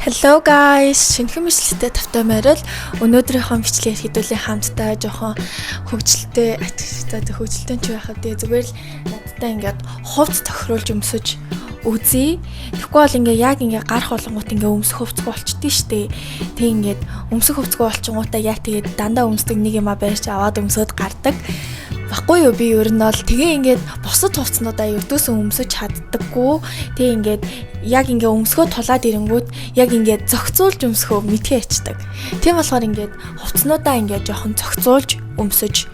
Hello guys, шинэхэн бичлэгтэй тавтай морил. Өнөөдрийнхөө бичлэгээр хэдүүлээ хамтдаа жоохон хөгжилтэй хөгжилтэй ч байхад зүгээр л надтай ингээд хувц тохируулж өмсөж үзье. Тэгэхгүй бол яг гарах болгонгууд өмсөх хувцгүй болчихдээ штэ. Тэг ингээд өмсөх хувцгүй болчингуудаа яг тэгээд дандаа өмсдөг нэг юм барьж аваад өмсөд гардаг. Баггүй юу, би ер нь бол тэгээ ингээд бусад хувцснуудаа ердөөсөө өмсөж чаддаггүй. Тэгээ ингээд яг ингээ өмсгөө тулаад ирэнгүүт яг ингээ зохицуулж өмсөхөө мэдхээ ячдаг. Тийм болохоор ингээд хувцснуудаа ингээ жоохон зохицуулж өмсөж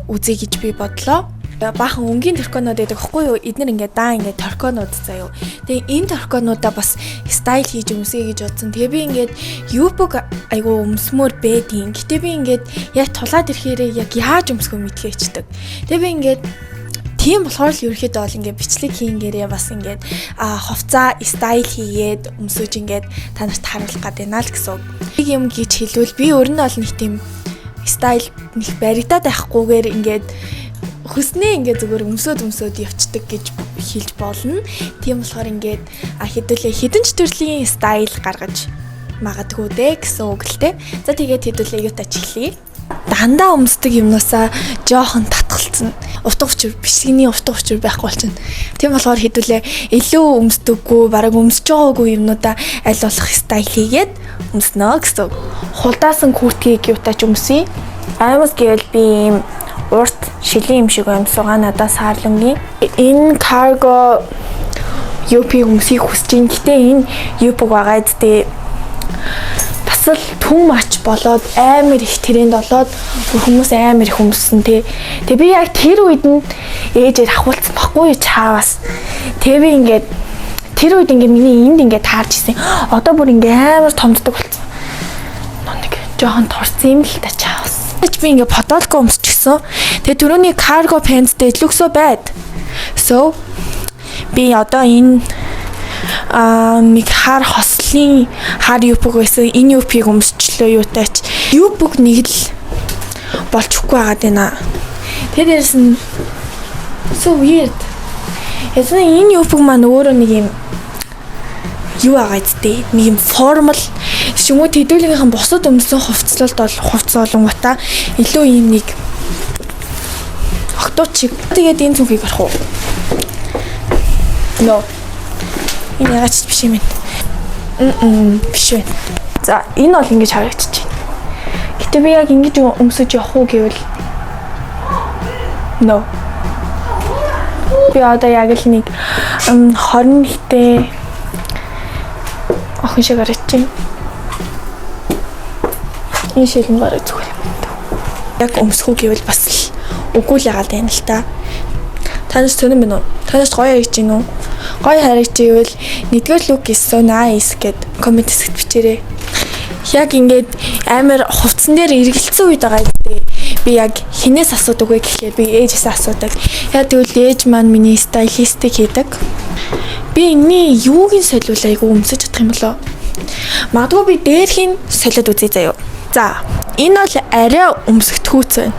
үзье гэж би бодлоо. Баахан өнгийн торконууд байдаг хгүй юу? Эднэр ингээ даа ингээ торконууд заяа. Тэгээ энэ торконуудаа бас стайл хийж өмсөе гэж бодсон. Тэгээ би ингээд юбг айгу өмсмөр бэдин. Гэтэ би ингээд яг тулаад ирэхээр яг яаж өмсөхөө мэдхээ ячдаг. Тэгээ би ингээд тийм болохоор л ерөөхдөө бол ингээд бичлэг хийнгээрээ бас ингээд хувцаа стайл хийгээд өмсөж ингээд та нарт харуулах гээд байна л гэсэн. Нэг юм гэж хэлвэл би өөр нь бол нэг тийм стайл нэг баригдаад байхгүйгээр ингээд хүснээ ингээд зүгээр өмсөд явцдаг гэж хэлж болно. Тийм болохоор ингээд хэдүүлээ хідэн ч төрлийн стайл гаргаж магадгүй дээ гэсэн үг л дээ. За тэгээд хэдүүлээ юутач хэлье. Дандаа өмсдөг юмнасаа жоохон татгалцсан. Утга учир бишгийн утга учир байхгүй болчихно. Тийм болохоор хэдүүлээ илүү өмсдөггүй, бараг өмсөж байгаагүй юмнуудаа аль болох стайл хийгээд өмснө гэсэн. Хулдаасан курткийг юутач өмсөе. Аймас гэвэл би ийм урт шилийн юм шиг амьсгаа надаас хаарлангийн. Энэ карго UP өмсөйг хүсэж ин. Гэтэ энэ UP байгаа зү бас л too much болоод амар их тренд болоод хүмүүс амар их өмссөн тий. Тэгээ би яг тэр үед нь ээжээр ахуулсан баггүй чаавас. Тэгээ би ингээд тэр үед ингээд миний энд ингээд таарч ирсэн. Одоо бүр ингээд амар томддог болсон. Нэг жоохон турсан юм л та чаавас. Би ингээд подолко өмсчихсэн. Тэгээ түрүүний cargo pants-тэй it looks so bad. So би одоо энэ нэг хар хослын хар юпг байсан. Энэ юпгийг өмсчлөө юутаач. Юпг нэг л болчихгүй байгаад байна. Тэгээд дээрс нь so weird. Ясна энэ юпг маань өөрөө нэг юм юу байгаа зү нэг юм формал шимүү тэдүүлгийнхэн бусад өмсөн хувцлалт бол хувц олонгуудаа илүү юм нэг октод чиг. Тэгээд энэ зүгийг арах уу? No. Энэ яач биш юм бэ? Биш вэ. За, энэ бол ингэж харагдчих чинь. Гэтэ би яг ингэж өмсөж явах уу гэвэл no. Би одоо яг л нэг 20 ихтэй охин шиг харагдчих. Энэ шилэн гараа зүгээр юм. Яг өмсөх үү гэвэл бас л үгүй л яагаад байна л та. Танаас төнөн минь үү? Танаас гоё харагдаж байна уу? Гоё харагдаж ивэл нэгдүгээр look is so nice гэд коммент хэсэгт бичээрэй. Яг ингээд амар хувцсан дээр эргэлцсэн үед байгаа гэдэг. Би яг хинээс асуудаг вэ гэхээр би ээжээс асуудаг. Яг тэгвэл ээж маань миний стайлистик хийдэг. Би энэний юуг нь солиул айгу өмсөж чадах юм болоо. Магадгүй би дээрхийн солиод үзье заяа. За, энэ бол арай өмсгдөхүүц байна.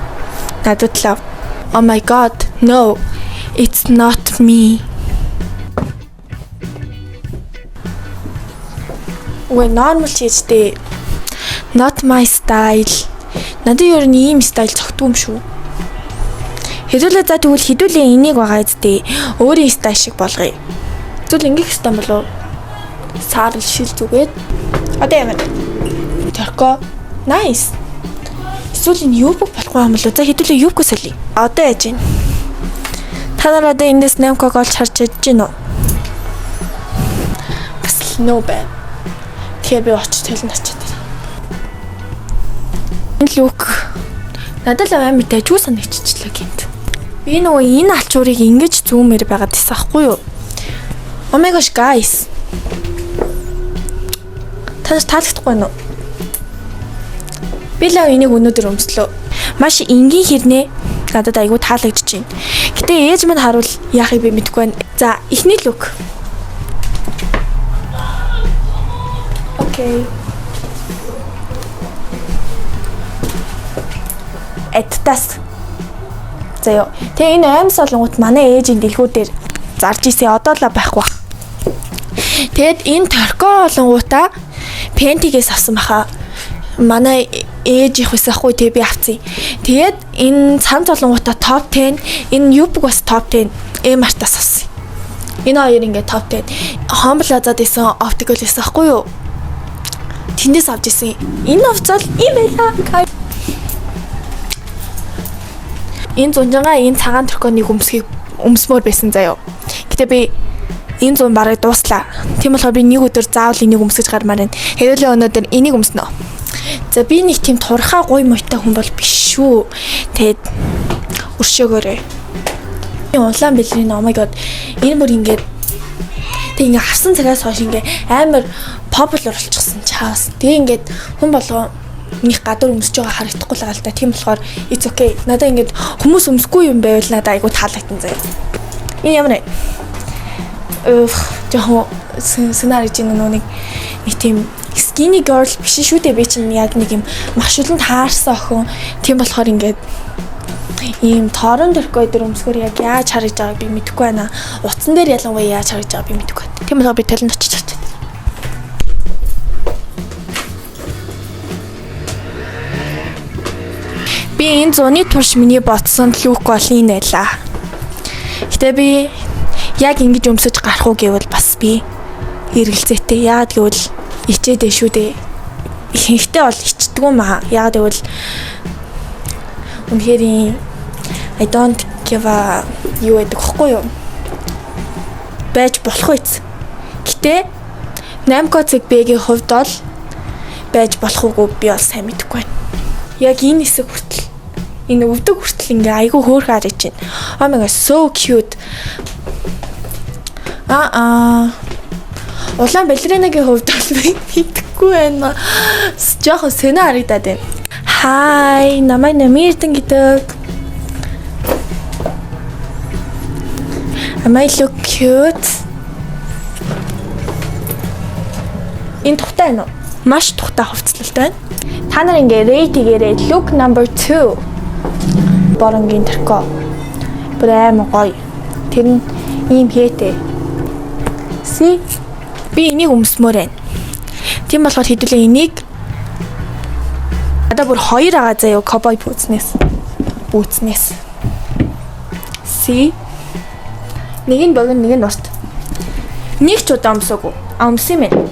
Надад лав. Oh my god, no. It's not me. When normal чийжтэй not my style. Надад ер нь ийм стайл цогтгүй юм шүү. Хэдүүлээ за тэгвэл хэдүүлээ энийг байгаа зү өөрийн стайл шиг болгоё. Тэгвэл ингэх хэвээр болов. Саарл шил зүгээд. Одоо ямар? Торко. Nice. Эсвэл энэ юбг болохгүй юм болоо. За хэдүүлээ юбг солиё. Одоо яаж вэ? Та нар одоо эндээс 8-ког олж харж чадж гин үү? Бас л no бай. Тэгээ би очиж төлн очиад. Энэ лук надад л амар дайггүй санагдчихлаа гинт. Би нөгөө энэ алчуурыг ингэж зүүмээр байгаад байсан ахгүй юу? Oh my gosh guys. Танаас таалагдахгүй байна уу? Би л энийг өнөөдөр өмслөө. Маш энгийн хэрнээ надад айгүй таалагдж байна. Гэтэ ээж минь харуул яахыг би мэдэхгүй байна. За, эхний лук. Окей. Эттас. Заяа. Тэгээ энэ аймс олонгууд манай ээжийн дэлгүүдээр зарж ийсэн одоо л байхгүй. Тэгээд энэ торко болонгуудаа Penti's авсан баха. Манай ээж их байсан хгүй тэг би авцیں۔ Тэгээд энэ цамц болонгуудаа топ 10, энэ Юбг бас топ 10 Mart-аас авсан. Энэ хоёр ингээд топ 10. Humble Plaza-д исэн optical байсан хгүй юу? Тэндээс авч исэн. Энэ хувцас ийм байлаа. Энэ зунжангаа энэ цагаан торконы өмсмөр байсан заяо. Гэтэ би энэ зун барыг дууслаа. Тийм болохоор би нэг өдөр заавал энийг өмсөж гармаар байна. Хэдүүлээ өнөөдөр энийг өмснө. За би нэг тийм турхаа гуй муутай хүн бол биш шүү. Тэгэд өршөөгөөрэй. Улаан бэлрийн oh my god. Энэ бүр ингээд тэг ингээ хавсан цагаас хойш ингээ амар popular болчихсон чаас. Тэг ингээд хүн болгоо нэг гадуур өмсөж байгаа харагдахгүй л байгаа л да. Тийм болохоор it's okay. Надаа ингээд хүмүүс өмсөхгүй юм байвал надаа айгу таалагдсан заяа. Энэ ямар жоохон сценарий нэг тийм skinny girl биш шүү дээ. Би чинь яг нэг юм маш улан таарсан охин. Тийм болохоор ингээд ийм тоорон дөркөө дээр өмсгөр яг яаж харагдж байгааг би мэдэхгүй байна. Утсан дээр ялангуяа яаж харагдж байгааг би мэдэхгүй байна. Тийм болохоор би талент очиж чад. Би энэ зуны турш миний ботсон лүк бол энэ байлаа. Гэтэ би яг ингэж өмсөж гарах уу гэвэл бас би эргэлзээтэй. Яагаад гэвэл ичээдээ шүү дээ. Ихэнхдээ бол ичдэг юм аа. Яагаад гэвэл үнэхээр I don't give a юу гэдэг хэвгүй юу? Байж болох үз. Гэтэ 8 Б-ийн хувьд бол байж болох уугүй би бол сайн мэдэхгүй байна. Яг энэ хэсэг хүртэл энэ өвдөг хүртэл ингээ айгүй хөөрхөн харагдаж байна. Oh my god, so cute. Улаан балеринагийн хувьд бол мэдэхгүй байна. Жохон сэнэ харагдаад байна. Hi, намайг Намиртан гэдэг. Am I look cute? Энэ тухтай байна уу? Маш тухтай хувцлалтай байна. Та нар ингээ rate хийгээрэй. Look number 2. Боронгийн торко. Бүр амар гоё. Тэр нь ийм хээтэй. See? Би энийг өмсмөр байна. Тийм болохоор хэдүүлээ энийг надад бүр 2 байгаа заяа cowboy бүүцнээс. See? Нэг нь богино, нэг нь урт. Нэг ч удаа өмсөөгүй. Өмсөн юм байна.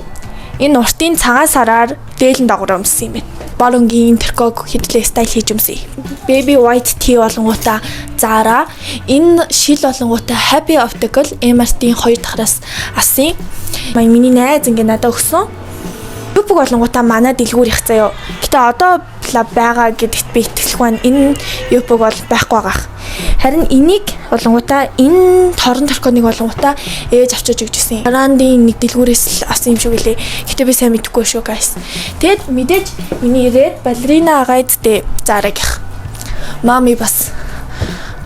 Энэ уртын цагаан сараар дээлэн дагуур өмссөн юм байна. Боронгийн торког хэдлээ стайл хийж өмсөе. Baby white tee болонгуудаа Zara. Энэ шил болонгуудаа Happy Optical Mart-ийн 2 дахраас авсан. Миний найз ингээ надад өгсөн. Юбг болонгуудаа манай дэлгүүр их заяа. Гэтэ одоо байгаа гэдэгт би итгэлгүй байна. Энэ юбг бол байхгүй байгаа. Харин энийг болонгуудаа энэ торон торконыг болонгуудаа ээж авчиж өгчсэн. Брандын нэг дэлгүүрээс л авсан юм шиг үлээ. Гэтэ би сайн мэдэхгүй шүү guys. Тэгэд мэдээж миний red ballerina гайдтэй Zara гэх. Мами бас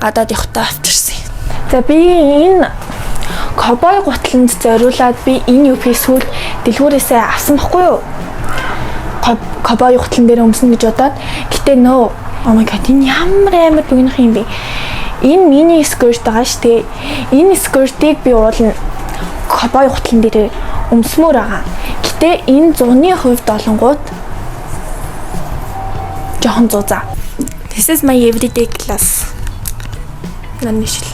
гадаад явахтаа авчирсан. За би энэ cowboy гутланд зориулаад би энэ юпи сүүл дэлгүүрээсээ авсан байхгүй юу? Cowboy гутлан дээр өмснө гэж бодоод гэтээ нөө. Oh my god, энэ ямар богинох юм бэ? Энэ мини скерт байгаа шүү дээ. Энэ скертийг би уулна cowboy гутлан дээр өмсмөр байгаа. Гэтээ энэ зуны хувьд олонгууд жохон зузаа. This is my everyday class. Нанишл.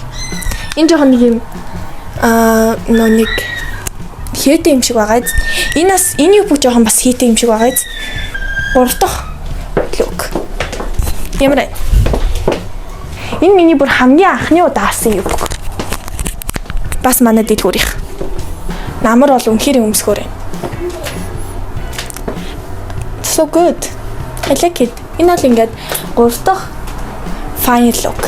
Энэ жохон нэг юм нэг хээтэй юм шиг байгаа. Энэ юу бүх жоохон бас хээтэй юм шиг байгаа. 3 дахь look. Ямар энэ миний бүр хамгийн анхны удаа авсан юм. Бас манай дэлгүүрийнх. Намар бол үнэхээр өмсгөр байна. So good. I like it. Энэ бол ингээд 3 дахь final look.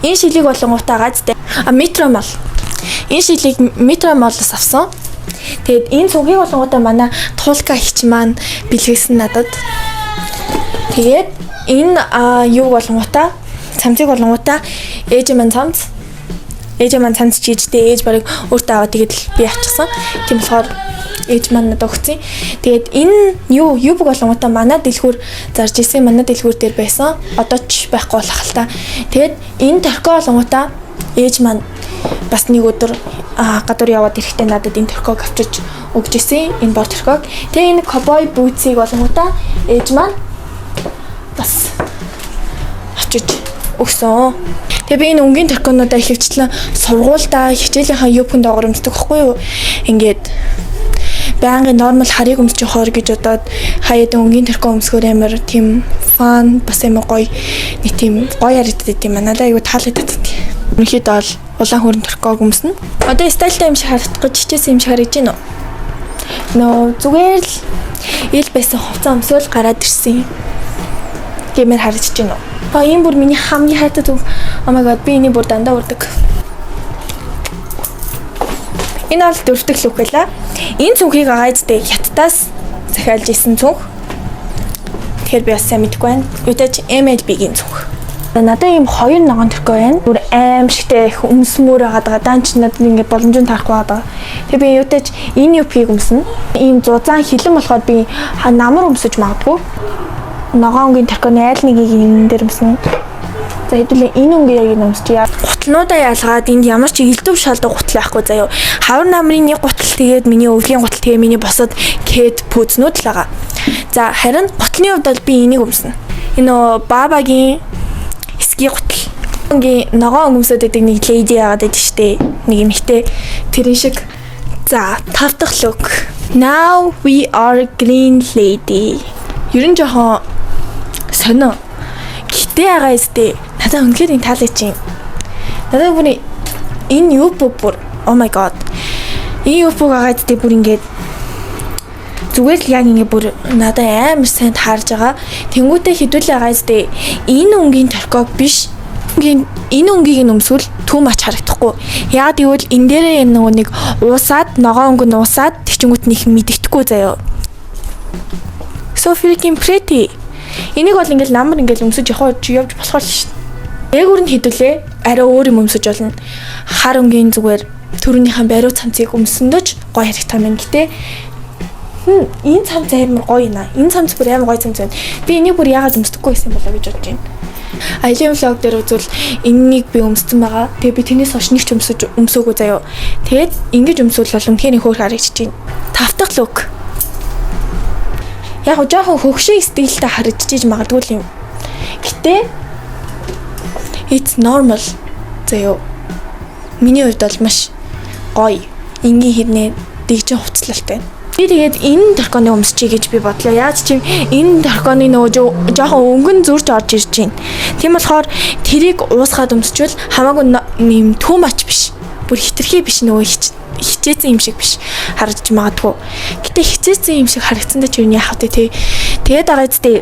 Энэ шилийг болонгуудаа газтай. Metro Mall. Энэ шилийг Metro Mall-аас авсан. Тэгэд энэ цугийг болонгуудаа манай туулка хич маань бэлгээсэн надад. Тэгээд энэ юу болонгуудаа цамцыг болонгуудаа ээж маань цамц чийжтэй ээж барыг өөртөө аваад тэгээд би ачсан. Тийм болохоор ээж маань надад өгсөн. Тэгээд энэ юу бүх болонгуудаа манай дэлгүүр зарж исэн манай дэлгүүр дээр байсан. Одоо ч байхгүй болох л та. Тэгээд энэ торко болонгуудаа ээж маань бас нэг өдөр гадуур яваад ирэхдээ надад энэ торког авчирч өгч ирсэн. Энэ бор торког. Тэгээ энэ cowboy boots-ийг болонгуудаа ээж маань бас авчирч өгсөн. Тэгээ би энэ өнгийн торконуудаа ихэвчлэн сургуульдаа хичээлийнхаа юбкын доогоор өмсдөг байхгүй юу? Ингээд байнгын нормал харийг өмсөж явахаар гэж бодоод хаяад өнгийн торкон өмсгөр амар тийм фан бас амар гоё нэг тийм гоё харагддаг юм байна. Надад айгу таалагддаг. Үнэхээр бол улаан хөрөн торког өмснө. Одоо стайлтай юм шиг харагдах гэж хичээсэн юм шиг харагдаж байна уу? Нөө зүгээр л ил байсан хувцас өмсөөл гараад ирсэн. Гэмээр харагдаж байна уу? Энэ бүр миний хамгийн хайртай төв. Oh my god, би энийг бүр дандаа урдаг. Энэ бол дөрөвдөг лүк байла. Энэ цүнхийг агаадтай хятадаас захиалж исэн цүнх. Тэгэхээр би бас сайн мэдэхгүй байна. Үүдэж MLB-гийн цүнх. Надад ийм хоёр ногоон торкоо байна. Бүр аимшигтэй их өмсмөр байгаа. Даанч надад ингээд боломжтой тарахгүй байгаа. Тэгээ би үүдэж энэ UP-ийг өмснө. Ийм зузаан хилэн болохоор би намар өмсөж магадгүй. Ногоонгийн торкооны айл нэгийг энэ дээр өмснө. За хэдүүлээ энэ өнгийн өмсчиё. Гутлнуудаа ялгаад энд ямар ч элдв шалдаг гутал байхгүй заяа. Хавар намрын нэг гутал тэгээд миний өвлийн гутал тэгээд миний босод кэд пүүзнүүд л байгаа. За харин гутлын хувьд бол би энийг өмснө. Энэ бабагийн эсгийн гутал. Өнгийн ногоон өмсөд байдаг нэг леди яагаад байдаг штэ. Нэг эмэгтэй тэрэн шиг. За 5 дахь look. Now we are green lady. Ерөн жоохон сонио. Гэтэ ягаа өстэй. Надад үнэхээр энэ таалагдж байна. Надад бүр энэ юпо бүр oh my god. Энэ юпог агаадтай бүр ингээд зүгээр л яг ингээд бүр надад амар сайн таарж байгаа. Тэнгүүтээ хідүүлээ агаадтай энэ өнгийн торког биш. Энэ өнгийг нь өмсвөл too much харагдахгүй. Яг тэгвэл энэ дээрээ нэг уусаад ногоон өнгө нь уусаад тэгчингүүт нэг мэддэхгүй заяа. So freaking pretty. Энийг бол ингээл намар ингээл өмсөж явж болохоор л шүү. Дээгүүр нь хідүүлээ арай өөр юм өмсөж болно. Хар өнгийн зүгээр төрөнийхэн бариу цамцыг өмсөндөөч гоё харагдсан байна. Гэтэ энэ цамц амар гоё наа. Энэ цамц бүр амар гоё цамц байна. Би энийг бүр яагаад өмсдөггүй байсан болоо гэж бодож байна. Айлын влог дээр үзвэл энэнийг би өмссөн байгаа. Тэгээ би тэрнээс хойш нэг ч өмсөөгүй заяа. Тэгээд ингэж өмсвөл бол үнэхээр хөөр харагдаж байна. 5 дахь лук. Яг жоохон хөгшин стилтэй харагдаж магадгүй юм. Гэтэ it's normal. Заяа. Миний хувьд бол маш гоё. Энгийн хэрнээ дэгжин хувцлалтай. Би тэгээд энэ торконы өмсчий гэж би бодлоо. Яаж ч юм энэ торконы нөгөө жоохон өнгөн зурж орж ирж байна. Тийм болохоор тэрийг уусгаад өмсчвөл хамаагүй юм too much биш. Бүр хитрхи биш нөгөө хичээсэн юм шиг биш харагдаж магадгүй. Гэтэ хичээсэн юм шиг харагдсандаа ч юу яах вэ те. Тэгээд агаадтай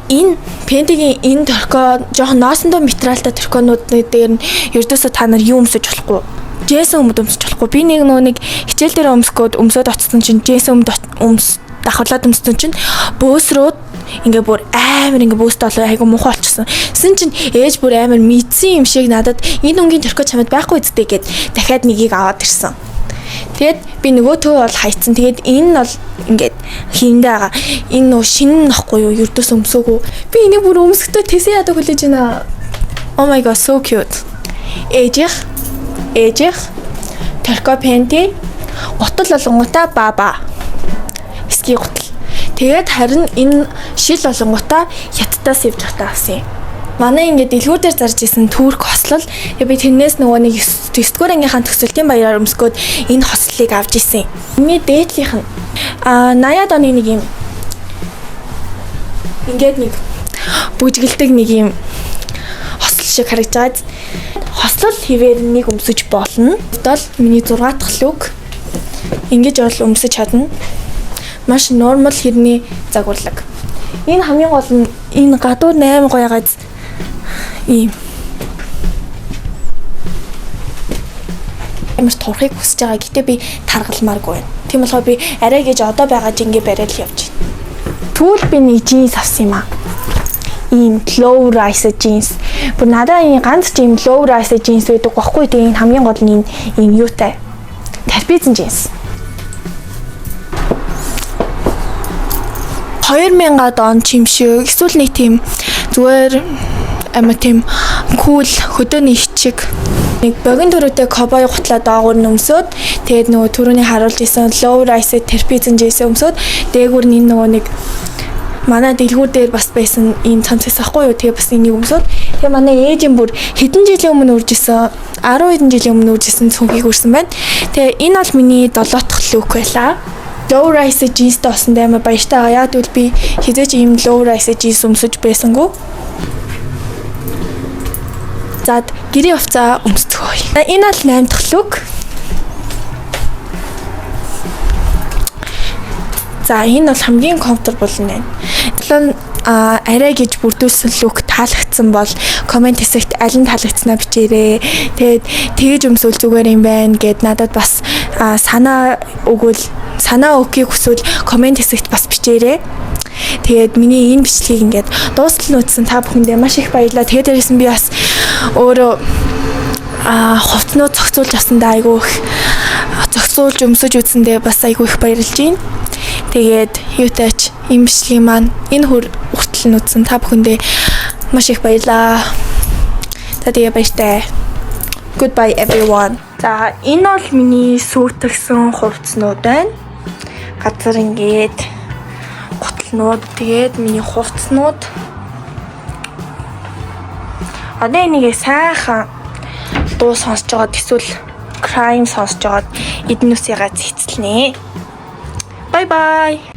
энэ пентигийн энэ торко жоохон ноосондоо материалтай торконуудны дээр нь ердөөсөө та нар юу өмсөж болохгүй. Джейсон өмсөж болохгүй. Би нэг хичээл дээр өмсөд очсон чинь Джейсон давхарлаад өмссөн чинь бөөсрөөд ингээ бүр амар ингээ бөөстэй болоо айгу муухай болчихсон. Тэсэн чинь ээж бүр амар мэдсэн юм шиг надад энэ өнгийн торко чамд байхгүй үсттэй гэд дахиад нэгийг аваад ирсэн. Тэгээд би нөгөөтөө бол хайцсан. Тэгээд энэ бол ингээд хийндээ байгаа. Энэ нөө шинэ нохгүй юу? Ердөөс өмсөөгөө. Би энийг бүр өмсөхдөө тэсээ яадаг хүлээж байна. Oh my god, so cute. Ээжих торко пенти гутал болгонгуудаа баба. Эсгийн гутал. Тэгээд харин энэ шил болгонгуудаа хятадаас явж хатаа авсан юм. Манай ингээд дэлгүүр дээр зарж исэн түүрк хослол. Би тэрнээс нөгөө нэг 9-р ангийнхаа төгсөлтийн баяраар өмсгөөд энэ хослолыг авч исэн. Миний дээдлийнх нь 80-аад оны нэг юм ингээд нэг бүжгэлдэг нэг юм хослол шиг харагдаж байгаа. Хослол хിവэр нэг өмсөж болно. Бол миний 6 дахь лук ингэж бол өмсөж чадна. Маш нормал хэрний загварлаг. Энэ хамгийн гол нь энэ гадуур 8 гоё газ ийм ямар турхыг хүсэж байгаа. Гэтэ би таргалмааргүй байна. Тийм болохоор би арай гэж одоо байгаа жингээ бариад л явж байна. Түл би нэг джинс авсан юм аа. Ийм low rise jeans. Бүр надад энэ ганц ийм low rise jeans байдаг байхгүй. Тэгээ энэ хамгийн гол нь ийм юутай. Тарпизэн jeans. 2000-аад он ч юм шиг эсвэл нэг тийм зүгээр амар тийм кул хөдөөний ит шиг нэг богино төрөйтэй ковбой гутлаа доогуур нь өмсөд тэгээд нөгөө түрүүний харуулж исэн low rise терпизэн жийсэн өмсөд дээгүүр нь нөгөө нэг манай дэлгүүр дээр бас байсан ийм цанцс ахгүй юу. Тэгээ бас энийг өмсөд тэгээ манай ээжийн бүр хэдэн жилийн өмнө үржсэн 10 хэдэн жилийн өмнө үржсэн цүнхийг өрсөн байна. Тэгээ энэ бол миний 7 дахь лук байлаа. Low rise jeansтэй болсон даа баяртай. Яг тэгвэл би хизээч ийм low rise jeans өмсөж байсангүй. Зад гэрээ хувцаа өмсцгөө. Энэ бол 8 дахь лук. За энэ бол хамгийн comfortable нь байна. Талан арай гэж бүрдүүлсэн лук таалагдсан бол комент хэсэгт аль нь таалагдсанаа бичээрэй. Тэгээд тэгэж өмсвөл зүгээр юм байна гэд надад бас санаа өгөхийг хүсвэл комент хэсэгт бас бичээрэй. Тэгээд миний энэ бичлэгийг ингээд дуустал нүцсэн та бүхэндээ маш их баярлалаа. Тэгээд дээрээс нь би бас өөрөө хувцнууд зохицуулж авсандаа айгүй их зохицуулж өмсөж үзсэндээ бас айгүй их баярлж байна. Тэгээд юутайч энэ бичлэгийн маань энэ хүртэл нүцсэн та бүхэндээ маш их баярлалаа. За тэгээ баяртай. Goodbye everyone. За энэ бол миний сүйтгэсэн хувцнууд байна. Газар ингээд гутлнууд тэгээд миний хувцнууд. Одоо энийг сайхан дуу сонсож байгаад эсвэл crime сонсож байгаад эднүсийгээ цэцлэнэ. Bye bye.